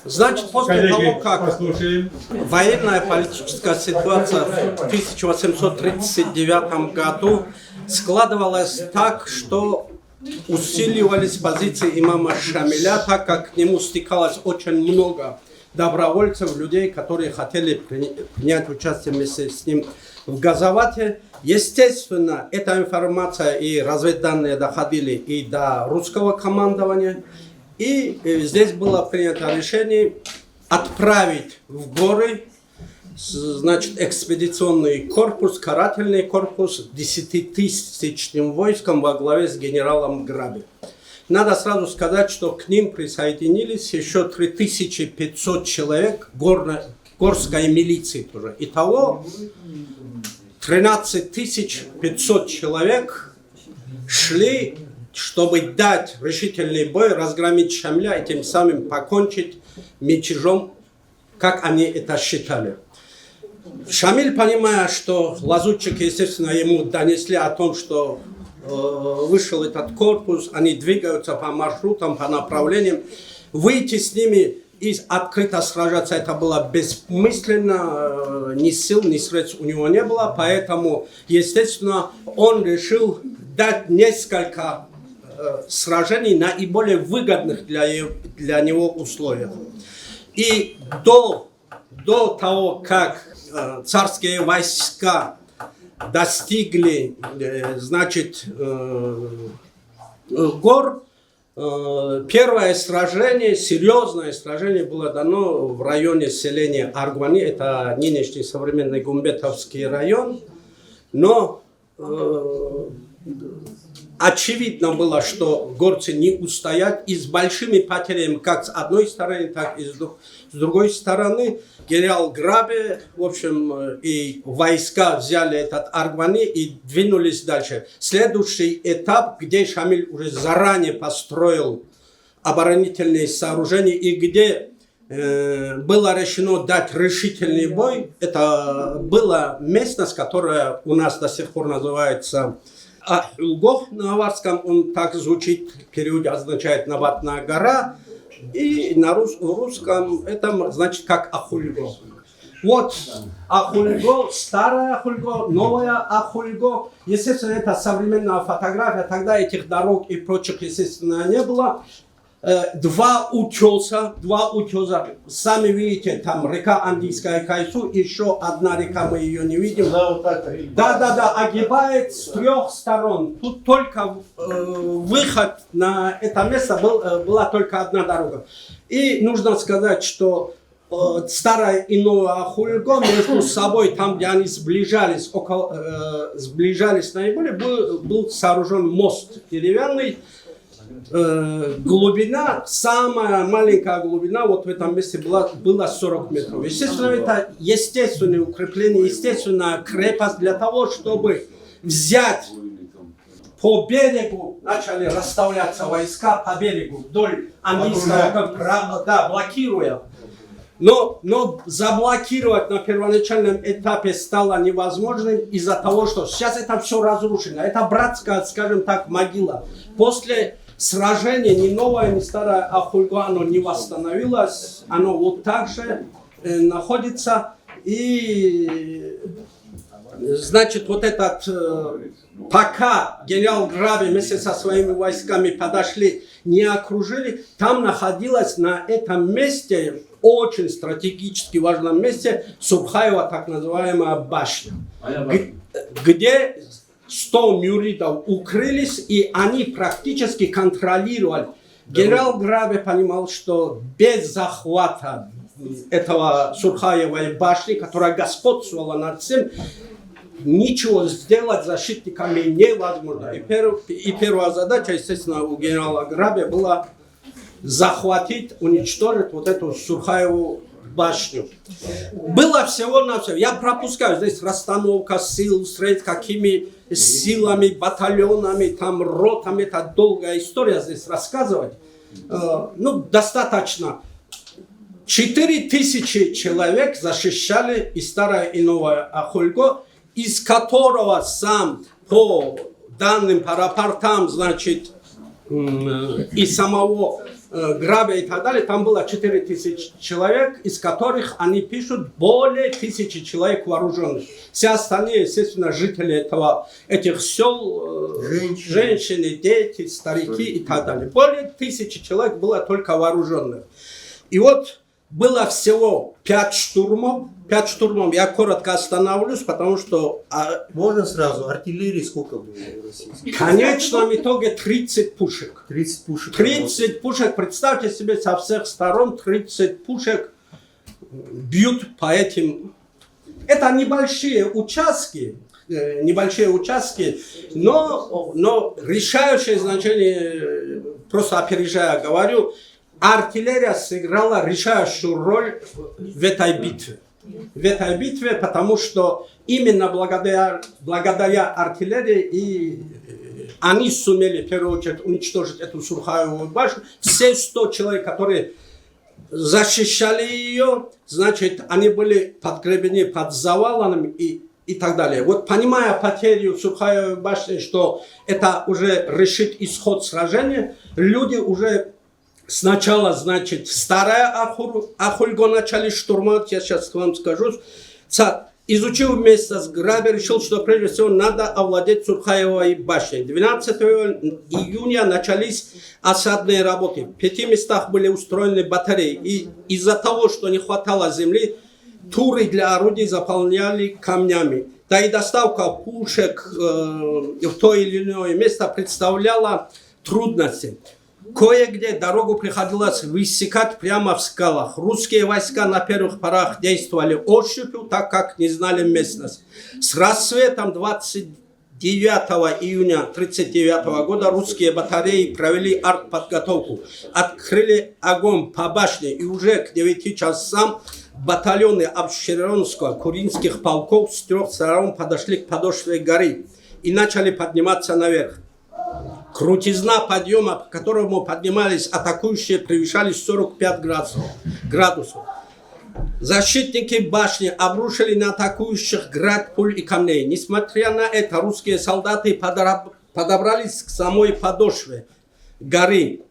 Значит, после того, как военная политическая ситуация в 1839 году складывалась так, что усиливались позиции имама Шамиля, так как к нему стекалось очень много добровольцев, людей, которые хотели принять участие вместе с ним в Газавате. Естественно, эта информация и разведданные доходили и до русского командования. И здесь было принято решение отправить в горы, значит, экспедиционный корпус, карательный корпус 10-тысячным войском во главе с генералом Граби. Надо сразу сказать, что к ним присоединились еще 3500 человек горской милиции тоже. Итого 13500 человек шли, чтобы дать решительный бой, разгромить Шамиля и тем самым покончить мятежом, как они это считали. Шамиль, понимая, что лазутчики, естественно, ему донесли о том, что вышел этот корпус, они двигаются по маршрутам, по направлениям, выйти с ними и открыто сражаться, это было бессмысленно, ни сил, ни средств у него не было, поэтому, естественно, он решил дать несколько сражений наиболее выгодных для него условиях. И до того, как царские войска достигли, значит, гор, первое сражение, серьезное сражение было дано в районе селения Аргвани, это нынешний современный Гумбетовский район, но очевидно было, что горцы не устоят, и с большими потерями как с одной стороны, так и с другой стороны. Генерал Граби, в общем, и войска взяли этот Аргвани и двинулись дальше. Следующий этап, где Шамиль уже заранее построил оборонительные сооружения и где было решено дать решительный бой, это была местность, которая у нас до сих пор называется Ахулго на аварском, он так звучит, в переводе означает «Наватная гора», и на русском это значит как Ахульго. Вот Ахульго, старая Ахульго, новая Ахульго. Естественно, это современная фотография, тогда этих дорог и прочих, естественно, не было. Два утеса, сами видите, там река Андийская Кайсу, еще одна река, мы ее не видим. Да, огибает с трех сторон. Тут только выход на это место была только одна дорога. И нужно сказать, что старая и новая Ахульго между собой, там, где они сближались наиболее, был сооружен мост деревянный. Глубина, самая маленькая глубина вот в этом месте была 40 метров. Естественно, это естественное укрепление, естественная крепость для того, чтобы взять по берегу, начали расставляться войска по берегу вдоль Андийского, да, блокируя. Но заблокировать на первоначальном этапе стало невозможным из-за того, что сейчас это все разрушено. Это братская, скажем так, могила. После сражение ни новое, ни старое Ахульго, оно не восстановилось, оно вот так же находится. И, значит, вот этот, пока генерал Граби вместе со своими войсками подошли, не окружили, там находилась на этом месте, очень стратегически важном месте, Сурхаева, так называемая башня, где 100 мюридов укрылись, и они практически контролировали. Генерал Граби понимал, что без захвата этого Сурхаевой башни, которая господствовала над всем, ничего сделать защитниками невозможно. И первая задача, естественно, у генерала Граби была захватить, уничтожить вот эту Сурхаеву башню. Было всего-навсего. Я пропускаю здесь расстановка сил, средств, какими силами, батальонами, там, ротами. Это долгая история здесь рассказывать. Достаточно. 4000 человек защищали и старое, и новое Ахульго, из которого сам по данным, по рапортам, значит, и самого Грабя и так далее, там было 4000 человек, из которых они пишут более 1000 человек вооруженных. Все остальные, естественно, жители этих сел, женщины, дети, старики и так далее. Более 1000 человек было только вооруженных. И вот было всего 5 штурмов. 5 штурмов, я коротко остановлюсь, потому что... Можно сразу? Артиллерии сколько было российской? В конечном итоге 30 пушек. 30 пушек. 30 пушек, представьте себе, со всех сторон 30 пушек бьют по этим... Это небольшие участки, но решающее значение, просто опережая говорю, артиллерия сыграла решающую роль в этой битве. Потому что именно благодаря артиллерии они сумели в первую очередь уничтожить эту Сурхаевую башню. Все 100 человек, которые защищали ее, значит, они были подгребены под завалом и так далее. Вот понимая потерю Сурхаевой башни, что это уже решит исход сражения, люди уже сначала, значит, старая Ахульго начали штурмовать, я сейчас вам скажу. Изучив место с Грабе, решил, что прежде всего надо овладеть Сурхаевой башней. 12 июня начались осадные работы. В 5 местах были устроены батареи. И из-за того, что не хватало земли, туры для орудий заполняли камнями. Да и доставка пушек в то или иное место представляла трудности. Кое-где дорогу приходилось высекать прямо в скалах. Русские войска на первых порах действовали ощупью, так как не знали местность. С рассветом 29 июня 1939 года русские батареи провели артподготовку, открыли огонь по башне, и уже к 9 часам батальоны Абшеронского, Куринских полков с 3 сторон подошли к подошве горы и начали подниматься наверх. Крутизна подъема, по которому поднимались атакующие, превышали 45 градусов. Защитники башни обрушили на атакующих град пуль и камней. Несмотря на это, русские солдаты подобрались к самой подошве горы.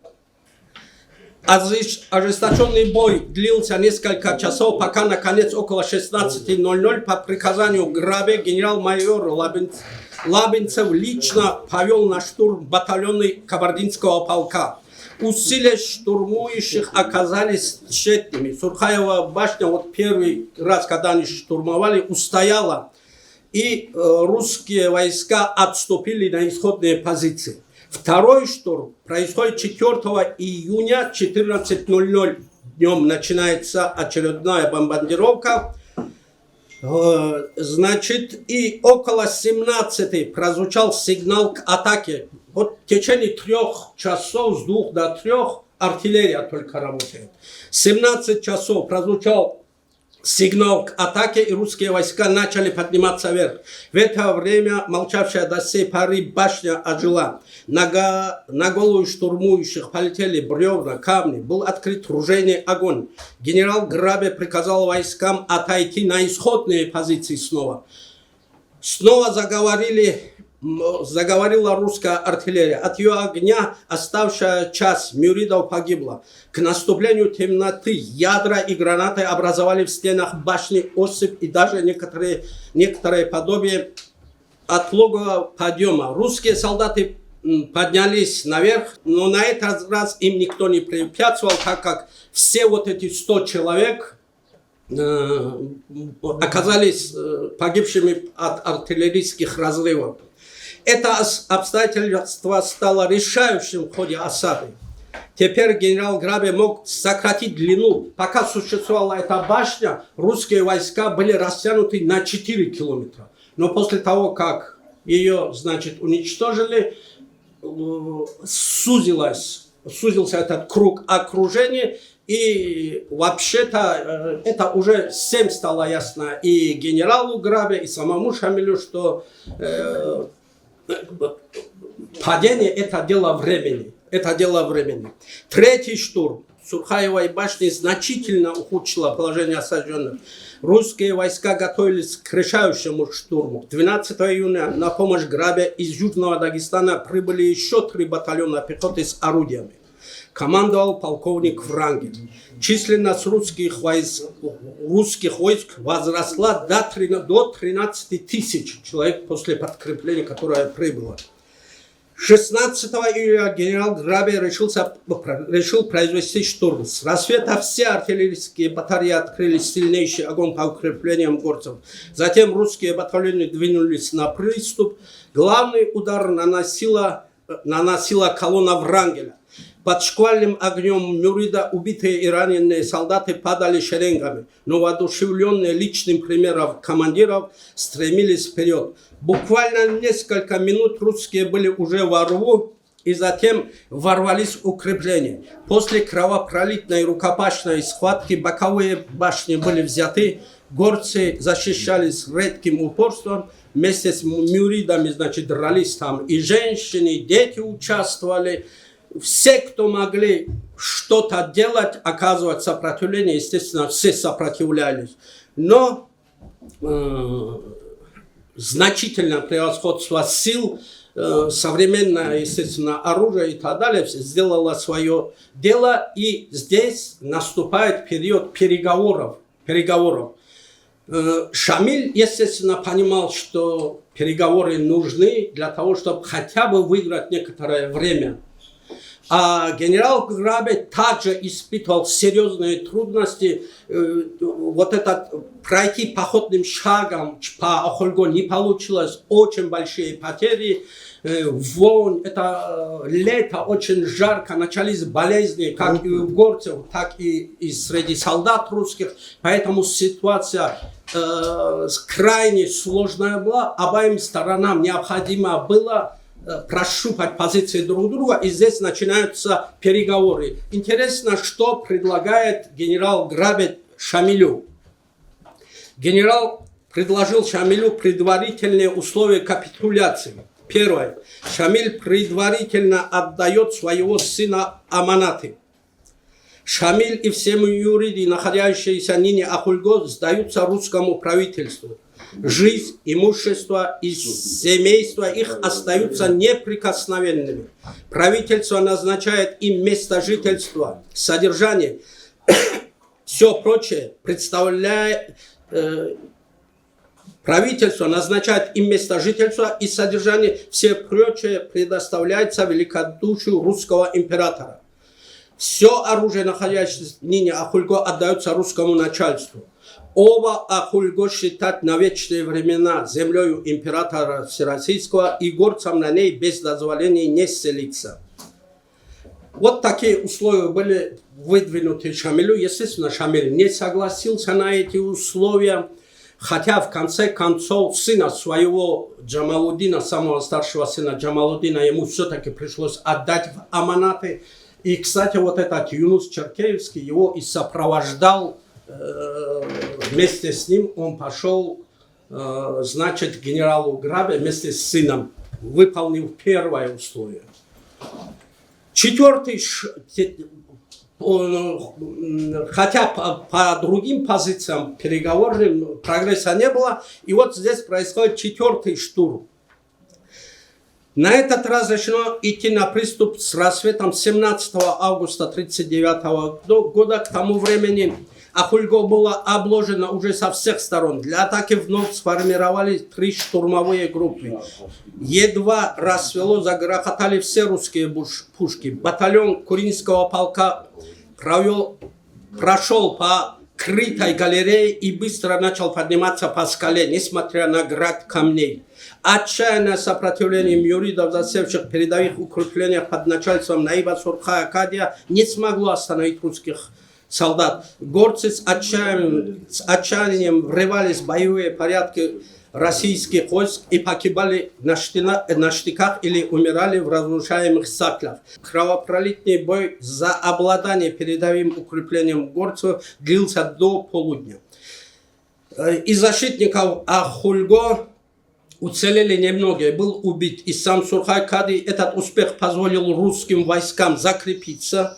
Ожесточенный бой длился несколько часов, пока наконец около 16:00 по приказанию Грабе генерал-майор Лабинцев лично повел на штурм батальоны Кабардинского полка. Усилия штурмующих оказались тщетными. Сурхаева башня, вот первый раз, когда они штурмовали, устояла, и русские войска отступили на исходные позиции. Второй штурм происходит 4 июня, 14:00 днем начинается очередная бомбардировка. Значит, и около 17 прозвучал сигнал к атаке. Вот в течение 3 часов, с 2 до 3 артиллерия только работает. 17 часов прозвучал сигнал к атаке, и русские войска начали подниматься вверх. В это время молчавшая до сей поры башня ожила. На голову штурмующих полетели бревна, камни. Был открыт ружейный огонь. Генерал Грабе приказал войскам отойти на исходные позиции снова. Снова заговорила русская артиллерия. От ее огня оставшая часть мюридов погибла. К наступлению темноты ядра и гранаты образовали в стенах башни осыпь и даже некоторые подобие отлогого подъема. Русские солдаты поднялись наверх, но на этот раз им никто не препятствовал, так как все вот эти 100 человек оказались погибшими от артиллерийских разрывов. Это обстоятельство стало решающим в ходе осады. Теперь генерал Грабе мог сократить длину. Пока существовала эта башня, русские войска были растянуты на 4 километра. Но после того, как ее, значит, уничтожили, сузился этот круг окружения. И вообще-то это уже всем стало ясно и генералу Грабе, и самому Шамилю, что падение это дело времени. Третий штурм Сурхаевой башни значительно ухудшило положение осажденных. Русские войска готовились к решающему штурму. 12 июня на помощь Грабе из Южного Дагестана прибыли еще 3 батальона пехоты с орудиями. Командовал полковник Врангель. Численность русских войск возросла до 13 тысяч человек после подкрепления, которое прибыло. 16 июля генерал Грабе решил произвести штурм. С рассвета все артиллерийские батареи открыли сильнейший огонь по укреплениям горцев. Затем русские батальоны двинулись на приступ. Главный удар наносила колонна Врангеля. Под шквальным огнем Мюрида убитые и раненые солдаты падали шеренгами, но воодушевленные личным примером командиров стремились вперед. Буквально несколько минут русские были уже во рву и затем ворвались в укрепление. После кровопролитной рукопашной схватки боковые башни были взяты, горцы защищались редким упорством, вместе с мюридами, дрались там и женщины, и дети участвовали. Все, кто могли что-то делать, оказывать сопротивление, естественно, все сопротивлялись. Но значительное превосходство сил, современное, естественно, оружие и так далее сделало свое дело. И здесь наступает период переговоров. Шамиль, естественно, понимал, что переговоры нужны для того, чтобы хотя бы выиграть некоторое время. А генерал Грабе также испытывал серьезные трудности. Пройти походным шагом по Ахульго не получилось. Очень большие потери. Вонь, это лето, очень жарко. Начались болезни, как и у горцев, так и среди солдат русских. Поэтому ситуация крайне сложная была. Обоим сторонам необходимо было прощупать позиции друг друга, и здесь начинаются переговоры. Интересно, что предлагает генерал Грабе Шамилю. Генерал предложил Шамилю предварительные условия капитуляции. Первое. Шамиль предварительно отдает своего сына аманаты. Шамиль и все мюриды, находящиеся ныне Ахульго, сдаются русскому правительству. Жизнь, имущество и семейство их остаются неприкосновенными. Правительство назначает им место жительства, содержание, все прочее правительство назначает им место жительства и содержание, все прочее предоставляется великодушию русского императора. Все оружие, находящееся ныне Ахульго, отдается русскому начальству. Оба Ахульго считать на вечные времена землею императора Всероссийского и горцам на ней без дозволения не селиться. Вот такие условия были выдвинуты Шамилю. Естественно, Шамиль не согласился на эти условия, хотя в конце концов сына своего Джамалуддина, самого старшего сына Джамалуддина, ему все-таки пришлось отдать в аманаты. И, кстати, вот этот Юнус Черкеевский его и сопровождал. Вместе с ним он пошел, значит, к генералу Грабе вместе с сыном, выполнил первое условие. Четвертый, хотя по другим позициям переговорным прогресса не было, и вот здесь происходит четвертый штурм. На этот раз решено идти на приступ с рассветом 17 августа 1939 года. К тому времени Ахульго было обложено уже со всех сторон. Для атаки вновь сформировались 3 штурмовые группы. Едва рассвело, загрохотали все русские пушки. Батальон Куринского полка прошел по крытой галерее и быстро начал подниматься по скале, несмотря на град камней. Отчаянное сопротивление мюридов, засевших в передовых укреплениях под начальством Наиба Сурха Акадия, не смогло остановить русских солдат. Горцы с отчаянием врывались в боевые порядки российских войск и погибали на штыках или умирали в разрушаемых саклях. Кровопролитный бой за обладание передовым укреплением горцев длился до полудня. Из защитников Ахульго уцелели немногие, был убит и сам Сурхай Кади. Этот успех позволил русским войскам закрепиться.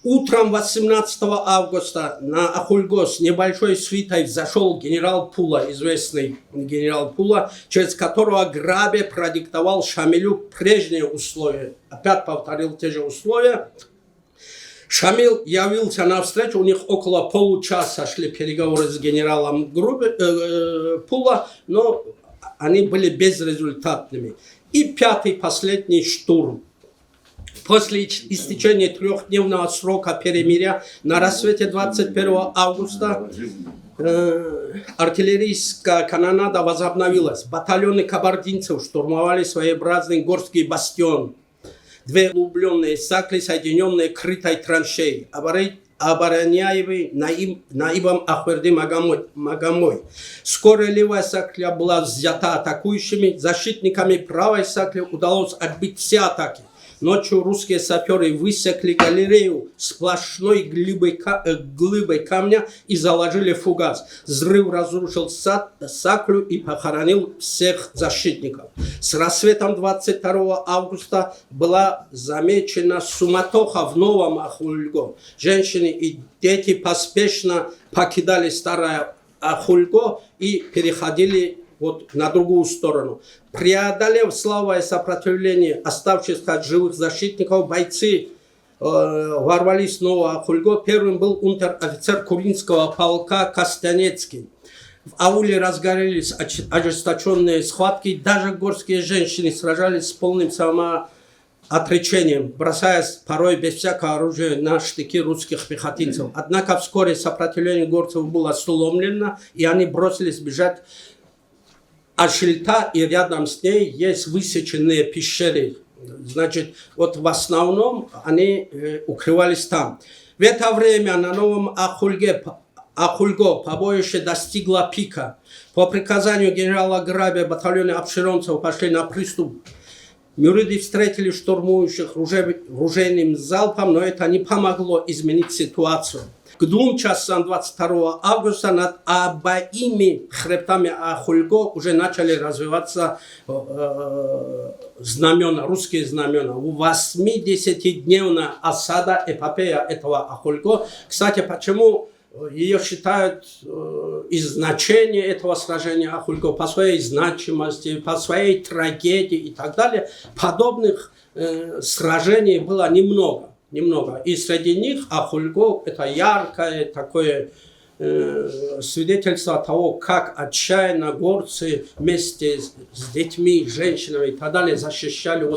Утром 18 августа на Ахульго с небольшой свитой взошел генерал Пула, известный генерал Пула, через которого Грабе продиктовал Шамилю прежние условия. Опять повторил те же условия. Шамил явился на встречу, у них около получаса шли переговоры с генералом Пула, но они были безрезультатными. И пятый, последний штурм. После истечения трехдневного срока перемирия на рассвете 21 августа артиллерийская канонада возобновилась. Батальоны кабардинцев штурмовали своеобразный горский бастион. Две углубленные сакли, соединенные крытой траншеей, обороняемые Наибом Ахверди Магомой. Вскоре левая сакля была взята атакующими, защитниками правой сакли удалось отбить все атаки. Ночью русские саперы высекли галерею сплошной глыбой камня и заложили фугас. Взрыв разрушил саклю и похоронил всех защитников. С рассветом 22 августа была замечена суматоха в Новом Ахульго. Женщины и дети поспешно покидали старое Ахульго и переходили на другую сторону. Преодолев слабое сопротивление оставшихся от живых защитников, бойцы ворвались в Новое Ахульго. Первым был унтер-офицер Куринского полка Костанецкий. В ауле разгорелись ожесточенные схватки. Даже горские женщины сражались с полным самоотречением, бросаясь порой без всякого оружия на штыки русских пехотинцев. Однако вскоре сопротивление горцев было сломлено, и они бросились бежать. А шельта и рядом с ней есть высеченные пещеры. Значит, в основном они укрывались там. В это время на Новом Ахульго побоище достигло пика. По приказанию генерала Грабе батальоны обширонцев пошли на приступ. Мюриды встретили штурмующих ружейным залпом, но это не помогло изменить ситуацию. К 2 часам 22 августа над обоими хребтами Ахульго уже начали развиваться знамена, русские знамена. 80-дневная осада, эпопея этого Ахульго. Кстати, почему ее считают из значения этого сражения Ахульго по своей значимости, по своей трагедии и так далее. Подобных сражений было немного. И среди них Ахульго – это яркое такое свидетельство того, как отчаянно горцы вместе с детьми, женщинами и так далее защищали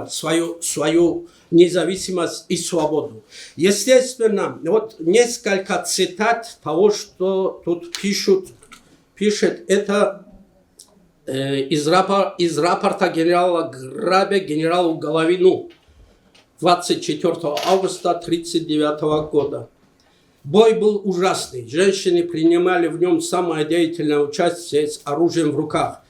свою независимость и свободу. Естественно, несколько цитат того, что тут пишет, это из рапорта генерала Грабе генералу Головину 24 августа 1939 года. Бой был ужасный. Женщины принимали в нем самое деятельное участие с оружием в руках.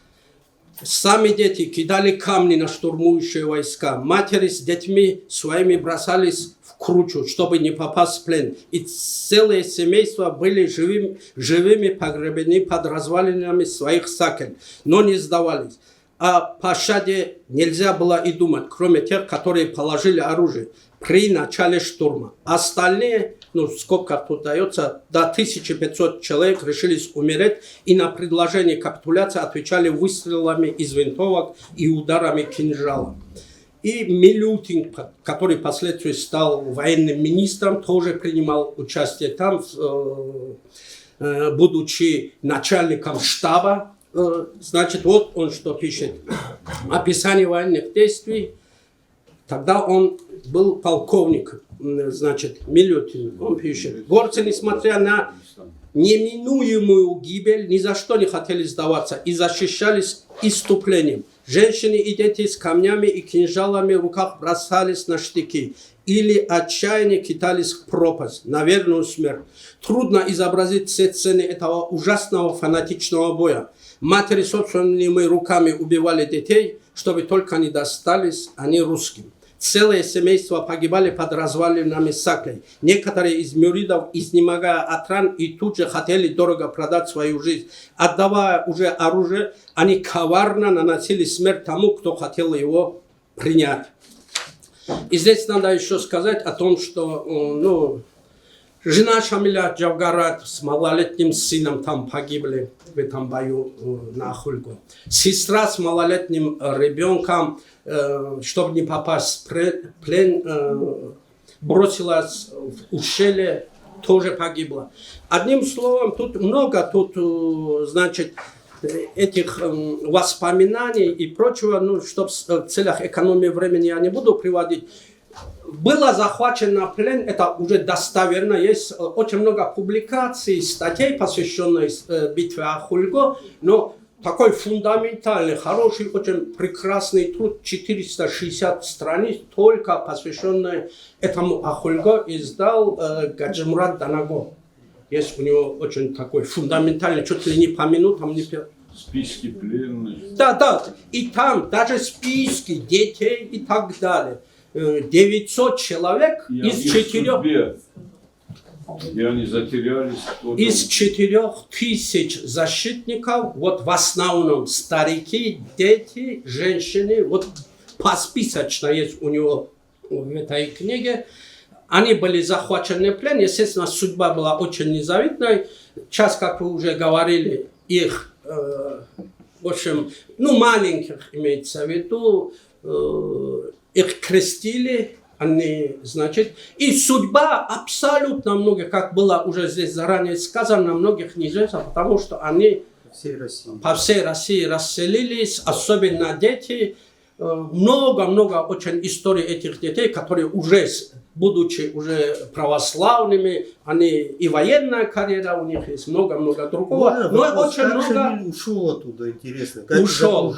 Сами дети кидали камни на штурмующие войска. Матери с детьми своими бросались в кручу, чтобы не попасть в плен. И целые семейства были живыми погребены под развалинами своих сакен, но не сдавались. О пощаде нельзя было и думать, кроме тех, которые положили оружие при начале штурма. Остальные, в скобках тут дается, до 1500 человек решились умереть и на предложение капитуляции отвечали выстрелами из винтовок и ударами кинжала. И Милютин, который впоследствии стал военным министром, тоже принимал участие там, будучи начальником штаба. Значит, он что пишет. Описание военных действий. Тогда он был полковник, значит, Милютин. Он пишет. Горцы, несмотря на неминуемую гибель, ни за что не хотели сдаваться и защищались исступлением. Женщины и дети с камнями и кинжалами в руках бросались на штыки или отчаянно кидались в пропасть, на верную смерть. Трудно изобразить все сцены этого ужасного фанатичного боя. Матери собственными руками убивали детей, чтобы только не достались они русским. Целые семейства погибали под развалинами саклей. Некоторые из мюридов, изнемогая от ран, и тут же хотели дорого продать свою жизнь. Отдавая уже оружие, они коварно наносили смерть тому, кто хотел его принять. И здесь надо еще сказать о том, что жена Шамиля Джавгарат с малолетним сыном там погибли в этом бою на Ахульго. Сестра с малолетним ребенком чтобы не попасть в плен, бросилась в ущелье, тоже погибла. Одним словом, тут много, значит, этих воспоминаний и прочего, ну, чтобы в целях экономии времени я не буду приводить. Было захвачено в плен, это уже достоверно, есть очень много публикаций, статей, посвященных битве Ахульго, но такой фундаментальный, хороший, очень прекрасный труд, 460 страниц, только посвященный этому Ахульго, издал Гаджимурад Данаго. Есть у него очень такой фундаментальный, чуть ли не по минутам, не Списки пленных. Да, и там даже списки детей и так далее. 900 человек из 4... И они затерялись. Из 4000 защитников, вот в основном старики, дети, женщины, вот посписочно есть у него в этой книге, они были захвачены в плен. Естественно, судьба была очень незавидной. Сейчас, как вы уже говорили, их, в общем, ну, маленьких имеется в виду, их крестили, они, значит, и судьба абсолютно многих, как было уже здесь заранее сказано, многих неизвестно, потому что они по всей России расселились, особенно дети. Много очень историй этих детей, которые уже, будучи уже православными, они и военная карьера у них есть, много другого. Но очень много... ушел оттуда, интересно. Ушел.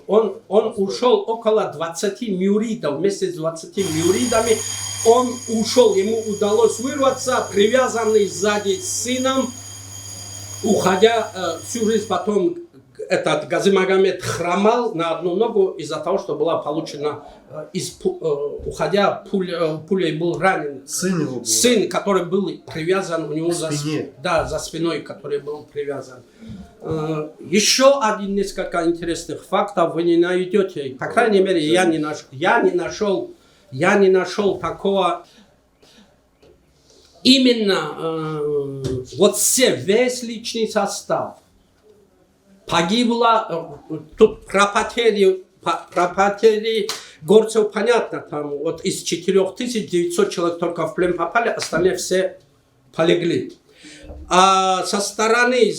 Он ушел около 20 мюридов, вместе с 20 мюридами. Он ушел, ему удалось вырваться, привязанный сзади с сыном, уходя всю жизнь потом. Этот Гази Магомед хромал на одну ногу из-за того, что была получена, уходя, пулей был ранен. Сын его был. Сын, который был привязан у него за спиной, который был привязан. Еще несколько интересных фактов вы не найдете. По крайней мере, я не нашел такого. Именно вот весь личный состав. Погибло, тут про потери горцев понятно, там вот из 4900 человек только в плен попали, остальные все полегли. А со стороны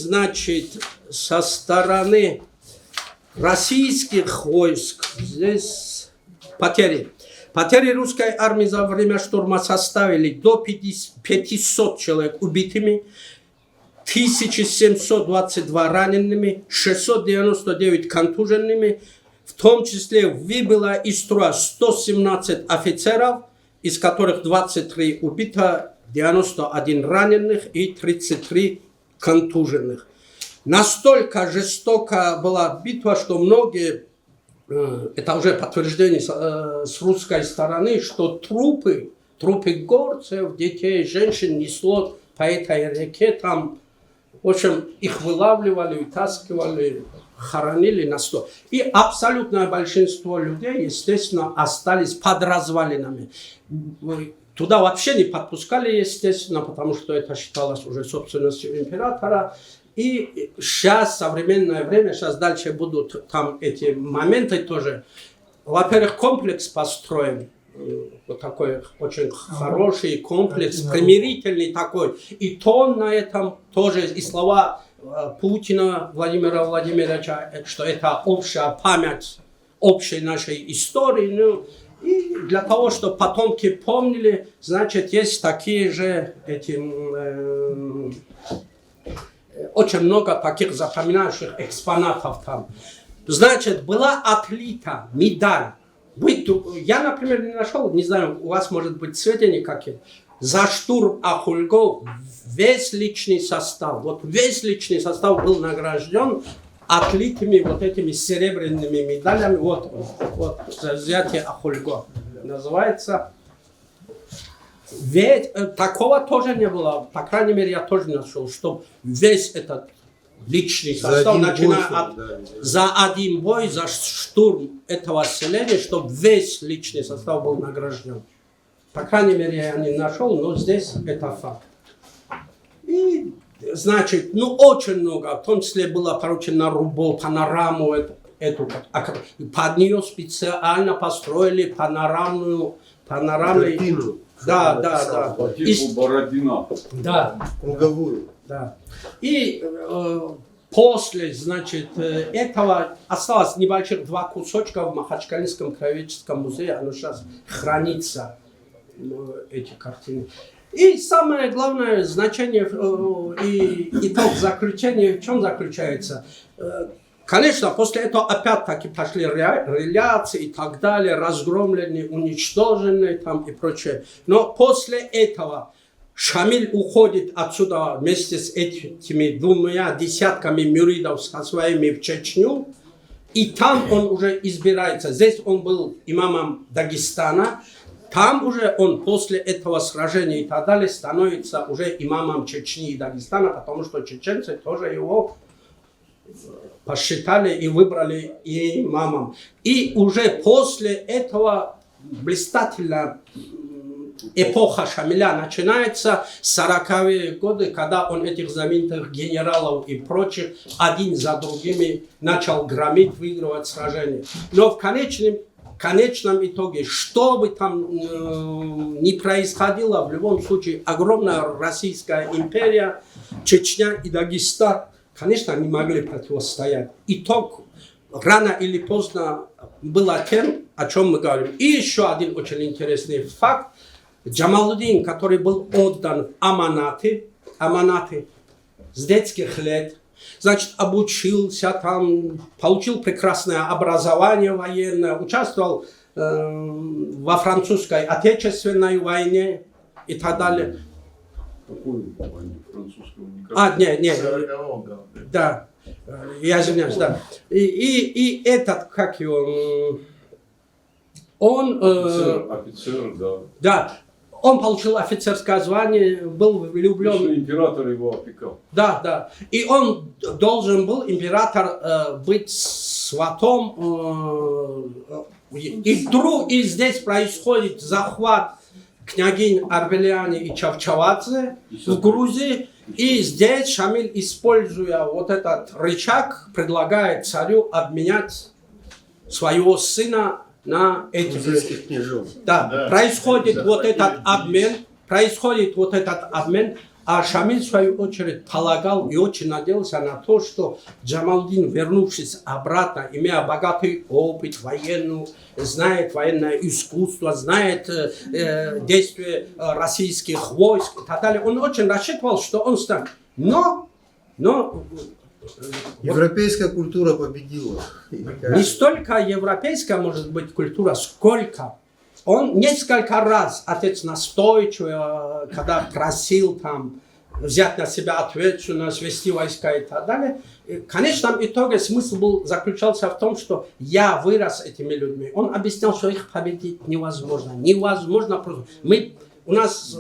российских войск здесь потери. Потери русской армии за время штурма составили до 500 человек убитыми, 1722 ранеными, 699 контуженными, в том числе выбыло из строя 117 офицеров, из которых 23 убито, 91 раненых и 33 контуженных. Настолько жестока была битва, что многие, это уже подтверждение с русской стороны, что трупы горцев, детей, женщин несло по этой реке, там, в общем, их вылавливали, вытаскивали, хоронили на стол. И абсолютное большинство людей, естественно, остались под развалинами. Туда вообще не подпускали, естественно, потому что это считалось уже собственностью императора. И сейчас, в современное время, сейчас дальше будут там эти моменты тоже. Во-первых, комплекс построен. Вот такой очень хороший комплекс, примирительный такой. И тон на этом тоже, и слова Путина Владимира Владимировича, что это общая память общей нашей истории. Ну, и для того, чтобы потомки помнили, значит, есть такие же очень много таких запоминающих экспонатов там. Значит, была отлита медаль. Я, например, не нашел, не знаю, у вас может быть сведения какие. За штурм Ахульго весь личный состав, вот весь личный состав был награжден отлитыми вот этими серебряными медалями. Вот за взятие Ахульго называется. Ведь такого тоже не было, по крайней мере, я тоже нашел, что весь этот личный состав, начиная за один бой, за штурм этого селения, чтобы весь личный состав был награжден. По крайней мере, я не нашел, но здесь это факт. И, значит, ну, очень много, в том числе было поручено Рубо, панораму эту, под нее специально построили панорамный. Картину, Да, что да, написал. да. По типу Бородина. Да, Круговую. да. И после, значит, этого осталось небольших 2 кусочка в Махачкалинском краеведческом музее. Оно сейчас хранится, эти картины. И самое главное значение и итог заключения в чем заключается? Конечно, после этого опять-таки пошли реляции и так далее, разгромленные, уничтоженные там и прочее. Но после этого Шамиль уходит отсюда вместе с этими 2 десятками мюридов со своими в Чечню. И там он уже избирается. Здесь он был имамом Дагестана. Там уже он после этого сражения и так далее становится уже имамом Чечни и Дагестана, потому что чеченцы тоже его посчитали и выбрали имамом. И уже после этого блистательная эпоха Шамиля начинается с 40-е годы, когда он этих знаменитых генералов и прочих один за другими начал громить, выигрывать сражения. Но в конечном итоге, что бы там ни происходило, в любом случае огромная Российская империя, Чечня и Дагестан, конечно, не могли противостоять. Итог рано или поздно было тем, о чем мы говорим. И еще один очень интересный факт. Джамалуддин, который был отдан в аманаты с детских лет, значит, обучился там, получил прекрасное образование военное, участвовал во французской отечественной войне и так далее. Какой войне? Французского никак. Да, я извиняюсь, да. И этот, как его, он... Офицер, да. Да, он получил офицерское звание, был влюблен. Что император его опекал. Да, да. И он должен был, император, быть сватом. И вдруг и здесь происходит захват княгинь Арбеляне и Чавчавадзе в Грузии. И здесь Шамиль, используя вот этот рычаг, предлагает царю обменять своего сына на этих Грузинских княжон. Да, происходит вот этот обмен, а Шамиль, в свою очередь, полагал и очень надеялся на то, что Джамалдин, вернувшись обратно, имея богатый опыт военный, знает военное искусство, знает действия российских войск и так далее, он очень рассчитывал, что он станет. Но Европейская культура победила. не столько европейская, может быть, культура, сколько он несколько раз, отец настойчиво, когда просил там взять на себя ответственность, вести войска и так далее. В конечном итоге смысл заключался в том, что я вырос этими людьми. Он объяснял, что их победить невозможно. Невозможно просто. У нас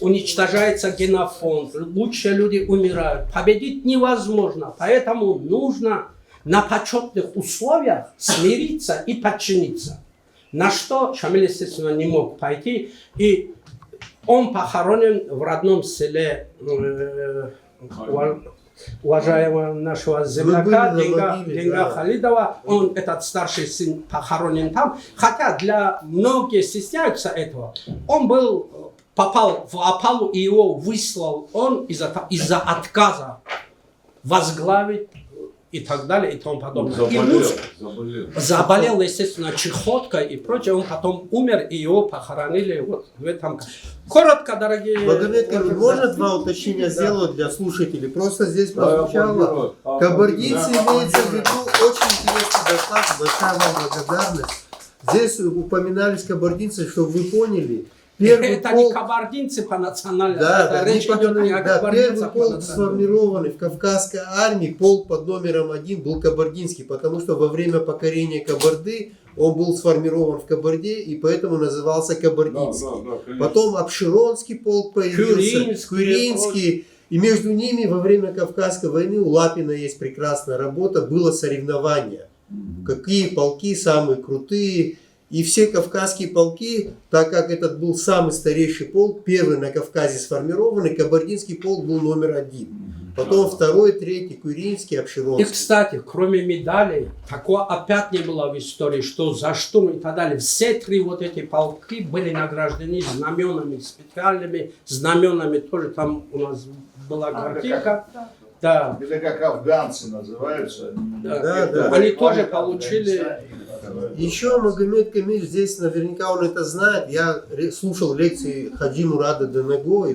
уничтожается генофонд, лучшие люди умирают. Победить невозможно, поэтому нужно на почетных условиях смириться и подчиниться. На что Шамиль, естественно, не мог пойти. И он похоронен в родном селе уважаемого нашего земляка Денга Халидова. Он, этот старший сын, похоронен там. Хотя для многих стесняются этого. Он попал в опалу, и его выслал он из-за отказа возглавить и так далее, и тому подобное. Заболел, естественно, чехоткой и прочее. Он потом умер, и его похоронили вот в этом. Коротко, дорогие... Магомед, можно 2 уточнения сделать для слушателей? Просто здесь прозвучало. Кабардинцы имеется в виду очень интересный доклад, большая вам благодарность. Здесь упоминались кабардинцы, чтобы вы поняли. Это не кабардинцы по национальности, да, речь идет не о кабардинцах. Первый полк, сформированный в Кавказской армии, полк под номером 1 был кабардинский, потому что во время покорения Кабарды он был сформирован в Кабарде и поэтому назывался кабардинский. Потом Абширонский полк появился, Куринский. И между ними во время Кавказской войны у Лапина есть прекрасная работа, было соревнование. Какие полки самые крутые. И все кавказские полки, так как этот был самый старейший полк, первый на Кавказе сформированный, кабардинский полк был номер 1. потом второй, третий, Куринский, И, Обширонский. кстати, кроме медалей, такого опять не было в истории, что за штурм и так далее. Все три вот эти полки были награждены знаменами, специальными знаменами. Тоже там у нас была картинка. Да. Это как афганцы называются. Да. Они тоже получили. Еще Магомед Камиль, здесь наверняка он это знает. Я слушал лекции Хаджи Мурада Данаго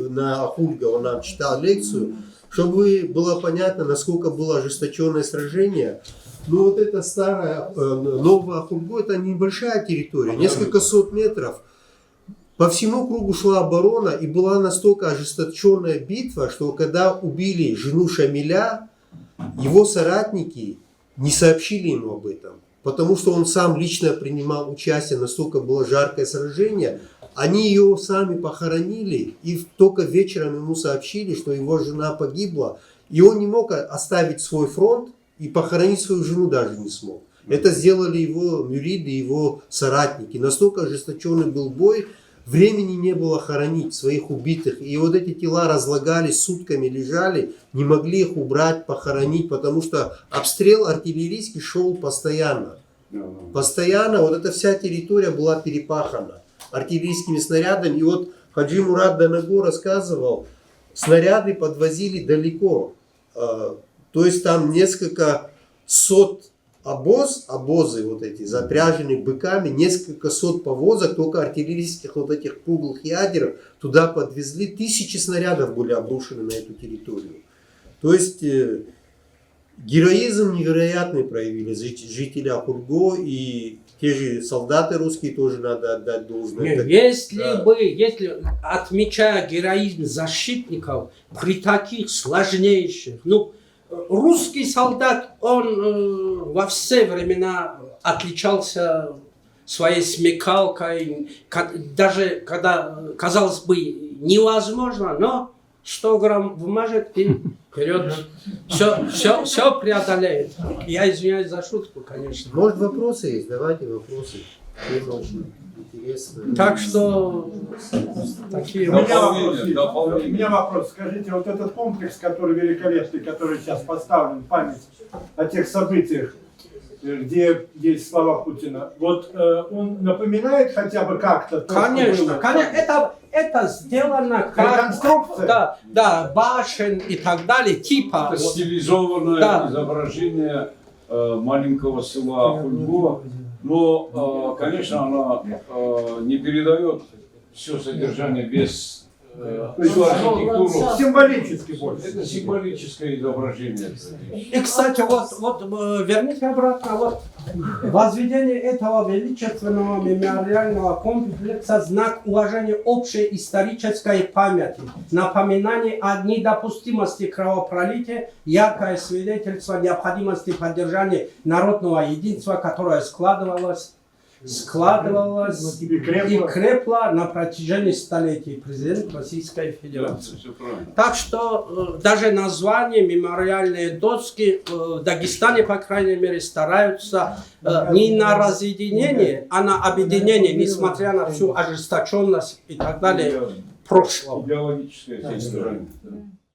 на Ахульга, он нам читал лекцию, чтобы было понятно, насколько было ожесточенное сражение. Ну вот это старое, новое Ахульго, это небольшая территория, несколько сот метров. По всему кругу шла оборона, и была настолько ожесточенная битва, что когда убили жену Шамиля, его соратники не сообщили ему об этом. Потому что он сам лично принимал участие, настолько было жаркое сражение. Они ее сами похоронили, и только вечером ему сообщили, что его жена погибла. И он не мог оставить свой фронт, и похоронить свою жену даже не смог. Это сделали его мюриды, его соратники. Настолько ожесточенный был бой, времени не было хоронить своих убитых. И вот эти тела разлагались, сутками лежали, не могли их убрать, похоронить, потому что обстрел артиллерийский шел постоянно. Постоянно вот эта вся территория была перепахана артиллерийскими снарядами. И вот Хаджи Мурад Данаго рассказывал, снаряды подвозили далеко. То есть там несколько сот обозы вот эти, запряженные быками, несколько сот повозок, только артиллерийских вот этих круглых ядер туда подвезли. Тысячи снарядов были обрушены на эту территорию. То есть героизм невероятный проявили жители Ахульго, и те же солдаты русские тоже надо отдать должное. Если отмечая героизм защитников при таких сложнейших, русский солдат, он во все времена отличался своей смекалкой, даже когда, казалось бы, невозможно, но 100 грамм вмажет и вперед. Все преодолеет. Я извиняюсь за шутку, конечно. Может, вопросы есть? Давайте вопросы. Тема очень интересная. Так что такие У меня вопросы. вопрос. У меня вопрос. Скажите, вот этот комплекс, который великолепный, который сейчас поставлен, память о тех событиях, где есть слова Путина, вот он напоминает хотя бы как-то? То, Конечно, что было? это сделано как Реконструкция? да, башен и так далее, типа. Это стилизованное изображение маленького села Ахульго. Но, конечно, она не передает все содержание без всю архитектуру. Символически больше. Это символическое изображение. И, кстати, вот верните обратно, вот возведение этого величественного мемориального комплекса — знак уважения общей исторической памяти, напоминание о недопустимости кровопролития, яркое свидетельство необходимости поддержания народного единства, которое складывалось и крепло на протяжении столетий. Президент Российской Федерации. Так что даже название мемориальные доски в Дагестане, по крайней мере, стараются не на разъединение, а на объединение, несмотря на всю ожесточенность и так далее прошлого. Идеологическое здесь